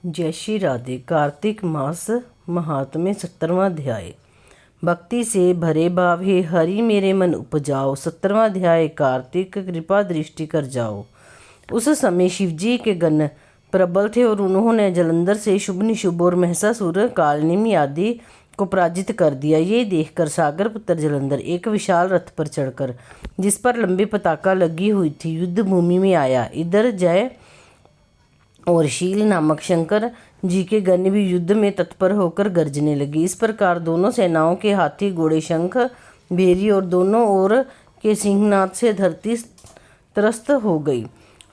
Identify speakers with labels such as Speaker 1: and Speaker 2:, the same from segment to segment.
Speaker 1: जय श्री राधे। कार्तिक मास महात्म्य 17वां अध्याय। भक्ति से भरे भाव हे हरि मेरे मन उपजाओ। 17वां अध्याय। कार्तिक कृपा दृष्टि कर जाओ। उस समय शिवजी के गण प्रबल थे और उन्होंने जलंधर से शुभ निशुभ और महिषासुर कालनेमी आदि को पराजित कर दिया। ये देखकर सागर पुत्र जलंधर एक विशाल रथ पर चढ़कर, जिस पर लंबी पताका लगी हुई थी, युद्ध भूमि में आया। इधर जय और शील नामक शंकर जी के गण भी युद्ध में तत्पर होकर गरजने लगे। इस प्रकार दोनों सेनाओं के हाथी घोड़े शंख भेरी और दोनों ओर के सिंहनाद से धरती त्रस्त हो गई।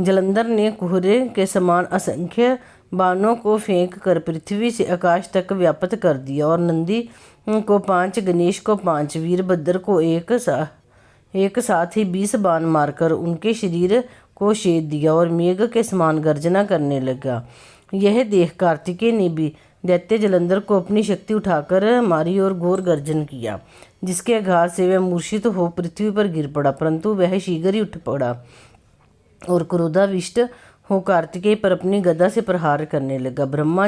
Speaker 1: जलंधर ने कुहरे के समान असंख्य बाणों को फेंक कर पृथ्वी से आकाश तक व्याप्त कर दिया और नंदी को 5, गणेश को 5, वीरभद्र को एक साथ ही 20 बाण मारकर उनके शरीर को छेद दिया और मेघ के समान गर्जना करने लगा। यह देख कार्तिकेय ने भी दैत्य जलंधर को अपनी शक्ति उठाकर मारी और घोर गर्जन किया, जिसके आघात से वह मूर्छित हो पृथ्वी पर गिर पड़ा। परंतु वह शीघ्र ही उठ पड़ा और क्रोधाविष्ट हो कार्तिकेय पर अपनी गदा से प्रहार करने लगा। ब्रह्मा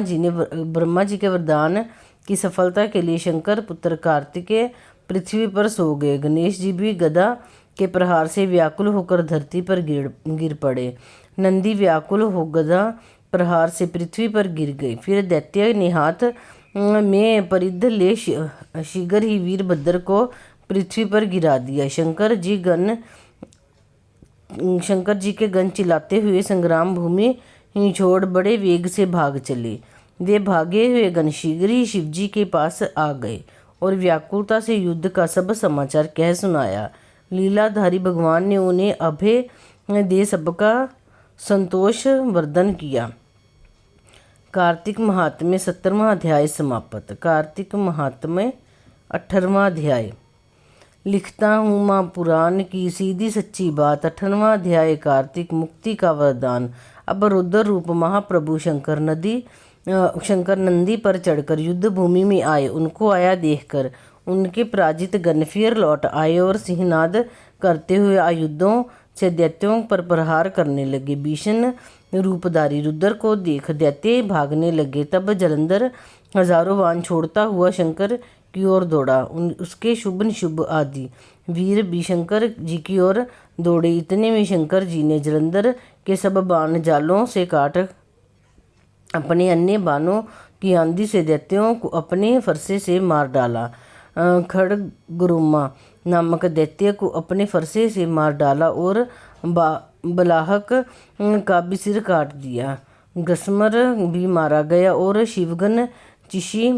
Speaker 1: जी के वरदान की सफलता के लिए शंकर पुत्र कार्तिकेय पृथ्वी पर सो गए। गणेश जी भी गदा के प्रहार से व्याकुल होकर धरती पर गिर पड़े। नंदी व्याकुल हो गदा प्रहार से पृथ्वी पर गिर गई। फिर दैत्य ने हाथ में परिध ले शीघ्र ही वीरभद्र को पृथ्वी पर गिरा दिया। शंकर जी के गण चिल्लाते हुए संग्राम भूमि छोड़ बड़े वेग से भाग चले। वे भागे हुए गण शीघ्र ही शिवजी के पास आ गए और व्याकुलता से युद्ध का सब समाचार कह सुनाया। लीलाधारी भगवान ने उन्हें अभय दे सबका संतोष वर्धन किया। कार्तिक महात्म्य 17वां अध्याय समाप्त। कार्तिक महात्म्य 18वां अध्याय। लिखता हूँ माँ पुराण की सीधी सच्ची बात। 18वां अध्याय। कार्तिक मुक्ति का वरदान। अब रुद्र रूप महाप्रभु शंकर नंदी पर चढ़कर युद्ध भूमि में आए। उनको आया देखकर उनके पराजित गण फिर लौट आए और सिंहनाद करते हुए आयुधों से दैत्यों पर प्रहार करने लगे। भीषण रूपधारी रुद्र को देख दैत्य भागने लगे। तब जलंधर हजारों बाण छोड़ता हुआ शंकर की ओर दौड़ा। उसके शुभ निशुभ आदि वीर भी शंकर जी की ओर दौड़े। इतने में शंकर जी ने जलंधर के सब बाण जालों से काट अपने अन्य बाणों की आंधी से दैत्यों को अपने फरसे से मार डाला। खड़गरुमा नामक दैत्य को अपने फरसे से मार डाला और बलाहक का भी सिर काट दिया। गस्मर भी मारा गया और शिवगन चिशी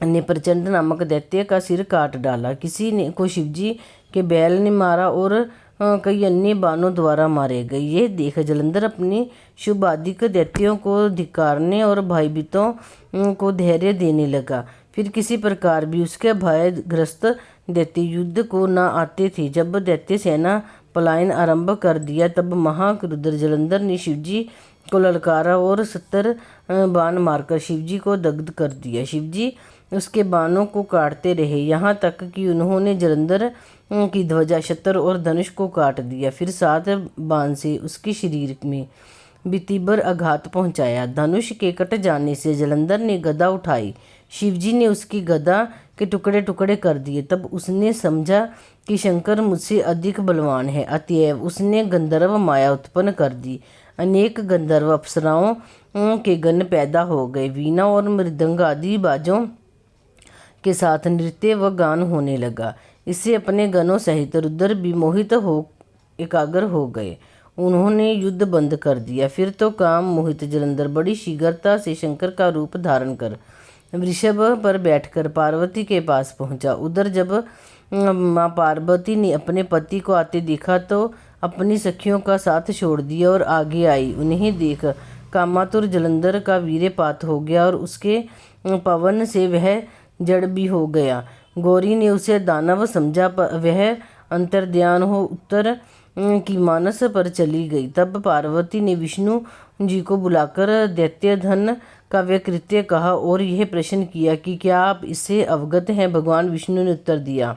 Speaker 1: ने प्रचंड नामक दैत्य का सिर काट डाला। किसी ने को शिवजी के बैल ने मारा और कई अन्य बाणों द्वारा मारे गए। ये देख जलंधर अपनी शुभाधिक दैत्यों को धिक्कारने और भयभीतों को धैर्य देने लगा। फिर किसी प्रकार भी उसके भयग्रस्त दैत्य युद्ध को न आते थे। जब दैत्य सेना पलायन आरंभ कर दिया, तब महारुद्र जलंधर ने शिवजी को ललकारा और 70 बाण मारकर शिवजी को दग्ध कर दिया। शिवजी उसके बाणों को काटते रहे, यहाँ तक कि उन्होंने जलंधर की ध्वजा, छत्र और धनुष को काट दिया। फिर 7 बाण से उसके शरीर में भी तीव्र आघात पहुंचाया। धनुष के कट जाने से जलंधर ने गदा उठाई। शिवजी ने उसकी गदा के टुकड़े टुकड़े कर दिए। तब उसने समझा कि शंकर मुझसे अधिक बलवान है। अतएव उसने गंधर्व माया उत्पन्न कर दी। अनेक गंधर्व अप्सराओं के गण पैदा हो गए। वीणा और मृदंग आदि बाजों के साथ नृत्य व गान होने लगा। इससे अपने गणों सहित रुद्र भी मोहित हो एकाग्र हो गए। उन्होंने युद्ध बंद कर दिया। फिर तो काम मोहित जलंधर बड़ी शीघ्रता से शंकर का रूप धारण कर वृषभ पर बैठकर पार्वती के पास पहुंचा। उधर जब माँ पार्वती ने अपने पति को आते देखा तो अपनी सखियों का साथ छोड़ दिया और आगे आई। उन्हें देख कामातुर जलंधर का वीर्यपात हो गया और उसके पवन से वह जड़ भी हो गया। गौरी ने उसे दानव समझा, वह अंतर्ध्यान हो उत्तर की मानस पर चली गई। तब पार्वती ने विष्णु जी को बुलाकर दैत्य धन का वह कृत्य कहा और यह प्रश्न किया कि क्या आप इससे अवगत हैं। भगवान विष्णु ने उत्तर दिया,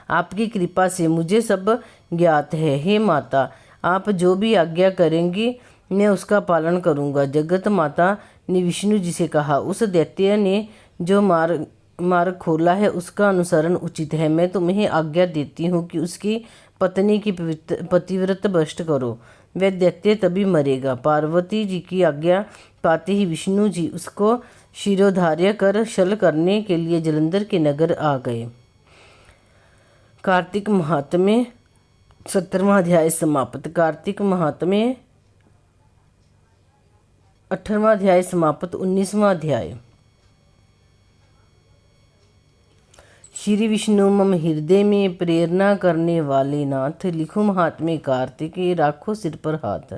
Speaker 1: आपकी कृपा से मुझे सब ज्ञात है। हे माता, आप जो भी आज्ञा करेंगी मैं उसका पालन करूँगा। जगत माता ने विष्णु जी से कहा, उस दैत्य ने जो मार्ग खोला है उसका अनुसरण उचित है। मैं तुम्हें आज्ञा देती हूँ कि उसकी पत्नी की पतिव्रत भ्रष्ट करो, वह दैत्य तभी मरेगा। पार्वती जी की आज्ञा पाते ही विष्णु जी उसको शिरोधार्य कर छल करने के लिए जलंधर के नगर आ गए। कार्तिक महात्म्य 17वां अध्याय समाप्त। कार्तिक महात्म्य 18वां अध्याय समाप्त। 19वां अध्याय। श्री विष्णु मम हृदय में प्रेरणा करने वाले नाथ, लिखो महात्म्य कार्तिक, राखो सिर पर हाथ।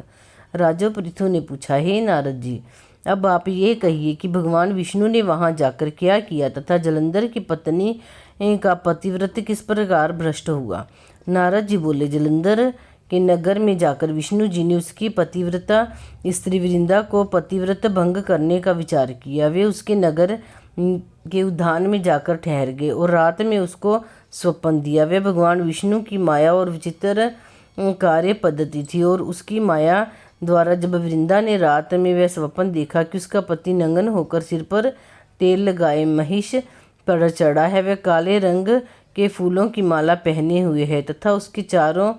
Speaker 1: राजा पृथु ने पूछा, हे नारद जी, अब आप ये कहिए कि भगवान विष्णु ने वहां जाकर क्या किया तथा जलंधर की पत्नी का पतिव्रत किस प्रकार भ्रष्ट हुआ। नारद जी बोले, जलंधर के नगर में जाकर विष्णु जी ने उसकी पतिव्रता स्त्री वृंदा को पतिव्रत भंग करने का विचार किया। वे उसके नगर के उद्यान में जाकर ठहर गए और रात में उसको स्वप्न दिया। वह भगवान विष्णु की माया और विचित्र कार्य पद्धति थी और उसकी माया द्वारा जब वृंदा ने रात में वह स्वप्न देखा कि उसका पति नंगन होकर सिर पर तेल लगाए महिष पर चढ़ा है, वह काले रंग के फूलों की माला पहने हुए है तथा उसके चारों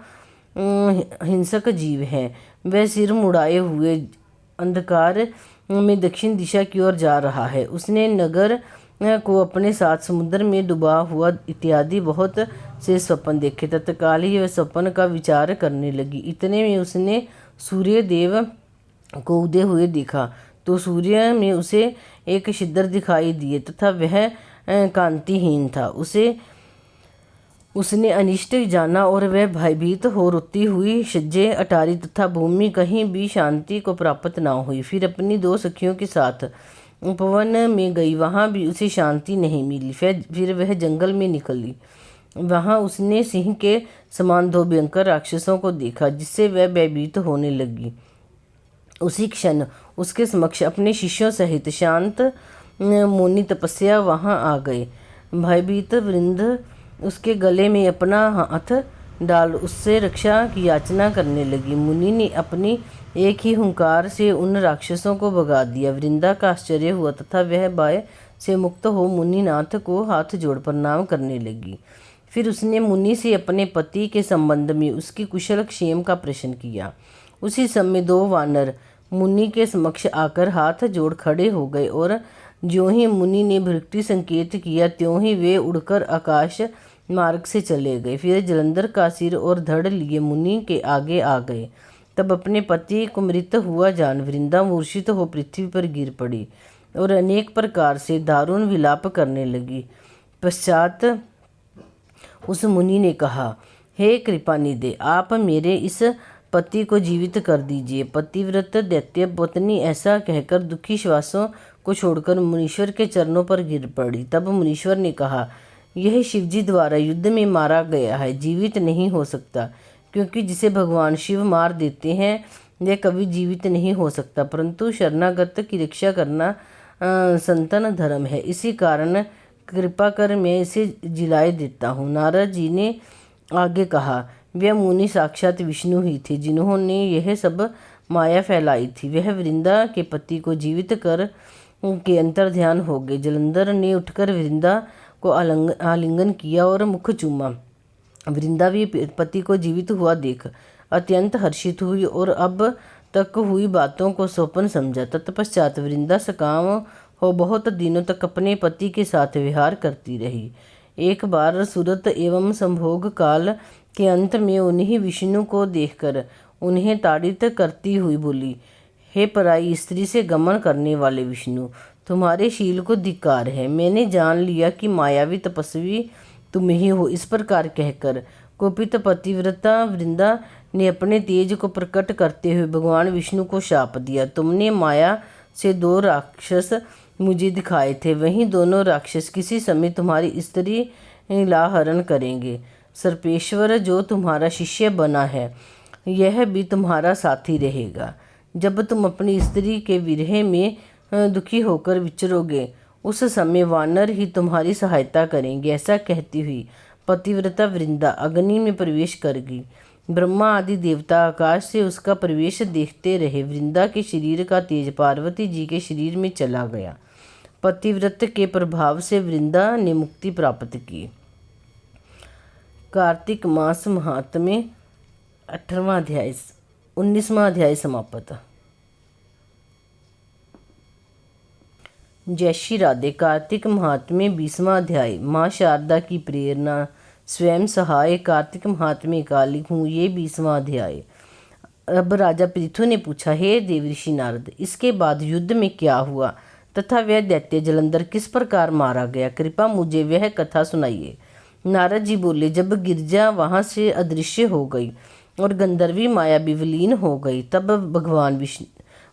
Speaker 1: हिंसक जीव हैं, वह सिर मुड़ाए हुए अंधकार में दक्षिण दिशा की ओर जा रहा है। उसने नगर को अपने साथ समुद्र में डूबा हुआ इत्यादि बहुत से स्वप्न देखे। तत्काल ही वह स्वप्न का विचार करने लगी। इतने में उसने सूर्य देव को उदय हुए देखा तो सूर्य में उसे एक छिद्र दिखाई दिए तथा वह कांतिहीन था। उसने अनिष्ट जाना और वह भयभीत हो रोती हुई सज्जे अटारी तथा भूमि कहीं भी शांति को प्राप्त न हुई। फिर अपनी 2 सखियों के साथ उपवन में गई, वहाँ भी उसे शांति नहीं मिली। फिर वह जंगल में निकली। वहाँ उसने सिंह के समान 2 भयंकर राक्षसों को देखा जिससे वह भयभीत होने लगी। उसी क्षण उसके समक्ष अपने शिष्यों सहित शांत मुनि तपस्या वहाँ आ गए। भयभीत वृंद उसके गले में अपना हाथ डाल उससे रक्षा की याचना करने लगी। मुनि ने अपनी एक ही हुंकार से उन राक्षसों को भगा दिया। वृंदा का आश्चर्य हुआ तथा वह भय से मुक्त हो मुनिनाथ को हाथ जोड़ प्रणाम करने लगी। फिर उसने मुनि से अपने पति के संबंध में उसकी कुशल क्षेम का प्रश्न किया। उसी समय 2 वानर मुनि के समक्ष आकर हाथ जोड़ खड़े हो गए और ज्यों ही मुनि ने भृगुटी संकेत किया त्यों ही वे उड़कर आकाश मार्ग से चले गए। फिर जलंधर का सिर और धड़ लिए मुनि के आगे आ गए। तब अपने पति को मृत हुआ जान वृंदा मूर्छित हो पृथ्वी पर गिर पड़ी और अनेक प्रकार से दारुण विलाप करने लगी। पश्चात उस मुनि ने कहा, हे कृपानिधे, आप मेरे इस पति को जीवित कर दीजिए। पतिव्रत दैत्य पत्नी ऐसा कहकर दुखी श्वासों को छोड़कर मुनीश्वर के चरणों पर गिर पड़ी। तब मुनीश्वर ने कहा, यह शिवजी द्वारा युद्ध में मारा गया है, जीवित नहीं हो सकता, क्योंकि जिसे भगवान शिव मार देते हैं यह कभी जीवित नहीं हो सकता। परंतु शरणागत की रक्षा करना संतन धर्म है, इसी कारण कृपा कर मैं इसे जिलाए देता हूँ। नारद जी ने आगे कहा, वह मुनि साक्षात विष्णु ही थे जिन्होंने यह सब माया फैलाई थी। वह वृंदा के पति को जीवित कर के अंतर ध्यान हो गए। जलंधर ने उठकर वृंदा को आलिंगन किया और मुख चूमा। वृंदा भी पति को जीवित हुआ देख अत्यंत हर्षित हुई और अब तक हुई बातों को स्वप्न समझा। तत्पश्चात वृंदा सकाम हो बहुत दिनों तक अपने पति के साथ विहार करती रही। एक बार सुरत एवं संभोग काल के अंत में उन्हीं विष्णु को देखकर उन्हें ताड़ित करती हुई बोली, हे पराई स्त्री से गमन करने वाले विष्णु, तुम्हारे शील को धिक्कार है। मैंने जान लिया कि मायावी तपस्वी तुम ही हो। इस प्रकार कहकर कुपित पतिव्रता वृंदा ने अपने तेज को प्रकट करते हुए भगवान विष्णु को शाप दिया। तुमने माया से 2 राक्षस मुझे दिखाए थे, वहीं दोनों राक्षस किसी समय तुम्हारी स्त्री लाहरण करेंगे। सर्पेश्वर जो तुम्हारा शिष्य बना है यह भी तुम्हारा साथी रहेगा। जब तुम अपनी स्त्री के विरह में दुखी होकर विचरोगे उस समय वानर ही तुम्हारी सहायता करेंगे। ऐसा कहती हुई पतिव्रता वृंदा अग्नि में प्रवेश कर गई। ब्रह्मा आदि देवता आकाश से उसका प्रवेश देखते रहे। वृंदा के शरीर का तेज पार्वती जी के शरीर में चला गया। पतिव्रत के प्रभाव से वृंदा ने मुक्ति प्राप्त की। कार्तिक मास महात्म्य 18वां अध्याय 19वां अध्याय समाप्त। जय श्री राधे। कार्तिक महात्म्य 20वां अध्याय। माँ शारदा की प्रेरणा, स्वयं सहाय। कार्तिक महात्म्य का लिखूं ये 20वां अध्याय। अब राजा पृथु ने पूछा, हे देवऋषि नारद, इसके बाद युद्ध में क्या हुआ तथा वह दैत्य जलंधर किस प्रकार मारा गया? कृपा मुझे वह कथा सुनाइए। नारद जी बोले, जब गिरजा वहाँ से अदृश्य हो गई और गंधर्वी माया विलीन हो गई, तब भगवान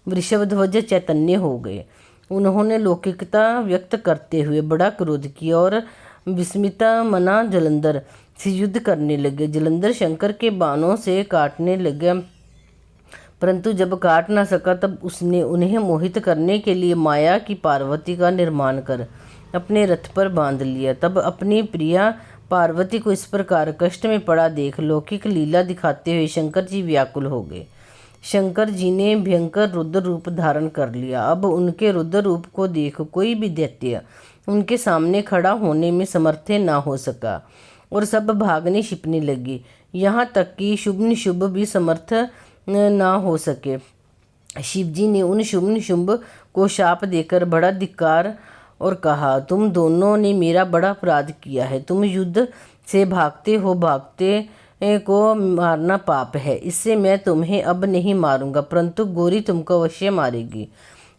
Speaker 1: वृषभध्वज चैतन्य हो गए। उन्होंने लौकिकता व्यक्त करते हुए बड़ा क्रोध किया और विस्मिता मना जलंधर से युद्ध करने लगे। जलंधर शंकर के बाणों से काटने लगे, परंतु जब काट ना सका तब उसने उन्हें मोहित करने के लिए माया की पार्वती का निर्माण कर अपने रथ पर बांध लिया। तब अपनी प्रिया पार्वती को इस प्रकार कष्ट में पड़ा देख लौकिक लीला दिखाते हुए शंकर जी व्याकुल हो गए। शंकर जी ने भयंकर रुद्र रूप धारण कर लिया। अब उनके रुद्र रूप को देख कोई भी दैत्य उनके सामने खड़ा होने में समर्थ न हो सका और सब भागने छिपने लगे, यहाँ तक कि शुभ निशुभ भी समर्थ न हो सके। शिवजी ने उन शुभ निशुभ को शाप देकर बड़ा धिक्कार और कहा, तुम दोनों ने मेरा बड़ा अपराध किया है। तुम युद्ध से भागते हो, भागते को मारना पाप है। इससे मैं तुम्हें अब नहीं मारूंगा, परंतु गौरी तुमको अवश्य मारेगी।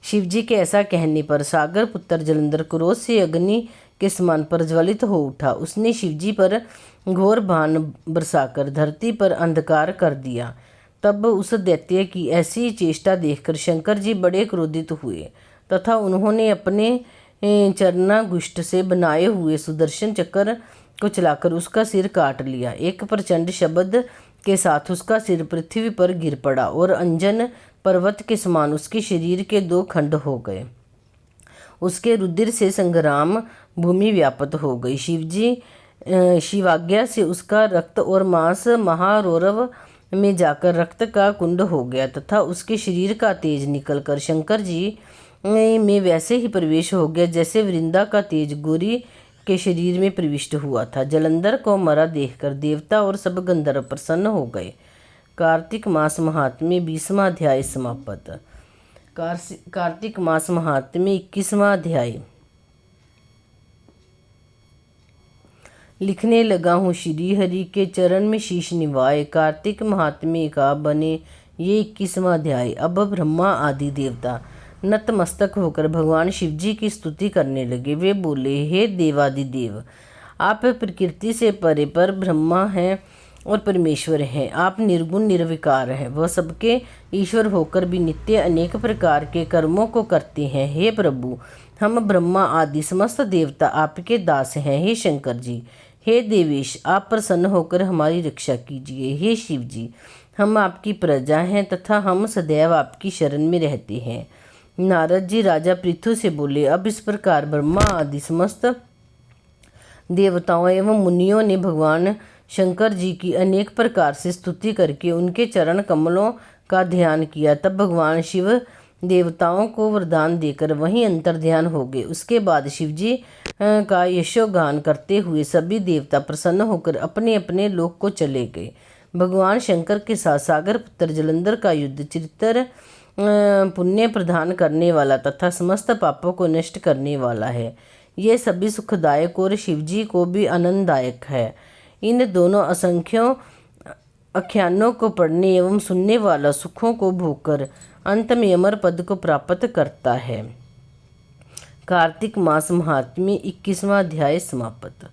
Speaker 1: शिवजी के ऐसा कहने पर सागर पुत्र जलंधर क्रोध से अग्नि के समान प्रज्वलित हो उठा। उसने शिवजी पर घोर बाण बरसाकर धरती पर अंधकार कर दिया। तब उस दैत्य की ऐसी चेष्टा देखकर शंकर जी बड़े क्रोधित हुए तथा उन्होंने अपने चरणागुष्ठ से बनाए हुए सुदर्शन चक्र को चलाकर उसका सिर काट लिया। एक प्रचंड शब्द के साथ उसका सिर पृथ्वी पर गिर पड़ा और अंजन पर्वत के समान उसके शरीर के 2 खंड हो गए। उसके रुधिर से संग्राम भूमि व्याप्त हो गई। शिवाज्ञा से उसका रक्त और मांस महारौरव में जाकर रक्त का कुंड हो गया तथा उसके शरीर का तेज निकलकर शंकर जी में वैसे ही प्रवेश हो गया जैसे वृंदा का तेज गौरी के शरीर में प्रविष्ट हुआ था। जलंधर को मरा देखकर देवता और सब गंधर्व प्रसन्न हो गए। कार्तिक मास महात्म्य 20वां अध्याय समाप्त। कार्तिक मास महात्म्य 21वां अध्याय। लिखने लगा हूँ, श्री हरि के चरण में शीश निवाए। कार्तिक महात्म्य का बने ये 21वां अध्याय। अब ब्रह्मा आदि देवता नतमस्तक होकर भगवान शिवजी की स्तुति करने लगे। वे बोले, हे देवादिदेव, आप प्रकृति से परे पर ब्रह्मा हैं और परमेश्वर हैं। आप निर्गुण निर्विकार हैं। वह सबके ईश्वर होकर भी नित्य अनेक प्रकार के कर्मों को करते हैं। हे प्रभु, हम ब्रह्मा आदि समस्त देवता आपके दास हैं। हे शंकर जी, हे देवेश, आप प्रसन्न होकर हमारी रक्षा कीजिए। हे शिव जी, हम आपकी प्रजा हैं तथा हम सदैव आपकी शरण में रहते हैं। नारद जी राजा पृथु से बोले, अब इस प्रकार ब्रह्मा आदि समस्त देवताओं एवं मुनियों ने भगवान शंकर जी की अनेक प्रकार से स्तुति करके उनके चरण कमलों का ध्यान किया। तब भगवान शिव देवताओं को वरदान देकर वहीं अंतर्ध्यान हो गए। उसके बाद शिवजी का यशोगान करते हुए सभी देवता प्रसन्न होकर अपने अपने लोक को चले गए। भगवान शंकर के साथ सागर पुत्र जलंधर का युद्ध चिरतर पुण्य प्रदान करने वाला तथा समस्त पापों को नष्ट करने वाला है। ये सभी सुखदायक और शिवजी को भी आनंददायक है। इन दोनों असंख्यों आख्यानों को पढ़ने एवं सुनने वाला सुखों को भोगकर अंत में अमर पद को प्राप्त करता है। कार्तिक मास महात्म्य 21वां अध्याय समाप्त।